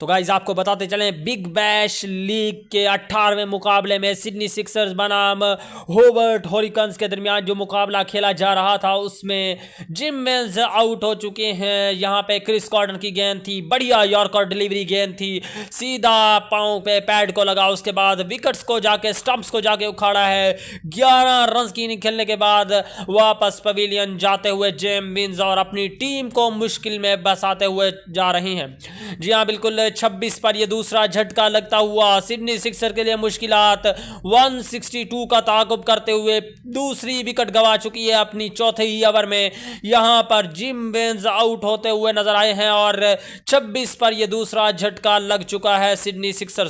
तो गाइज आपको बताते चलें, बिग बैश लीग के 18वें मुकाबले में सिडनी सिक्सर्स बनाम होबर्ट हॉरिकन्स के दरमियान जो मुकाबला खेला जा रहा था उसमें जिम मिल्स आउट हो चुके हैं। यहाँ पे क्रिस कॉर्डन की गेंद थी, बढ़िया यॉर्कर डिलीवरी गेंद थी, सीधा पाँव पे पैड को लगा, उसके बाद विकेट्स को जाके स्टंप्स को जाके उखाड़ा है। 11 रन की इनिंग खेलने के बाद वापस पवेलियन जाते हुए जिम मिल्स और अपनी टीम को मुश्किल में बसाते हुए जा रही हैं। जी हाँ, बिल्कुल 26 पर यह दूसरा झटका लगता हुआ सिडनी सिक्सर के लिए मुश्किलात। 162 का ताकुब करते हुए दूसरी विकेट गंवा चुकी है अपनी चौथे ही ओवर में। यहां पर जिम मिल्स आउट होते हुए नजर आए हैं और 26 पर यह दूसरा झटका लग चुका है सिडनी सिक्सर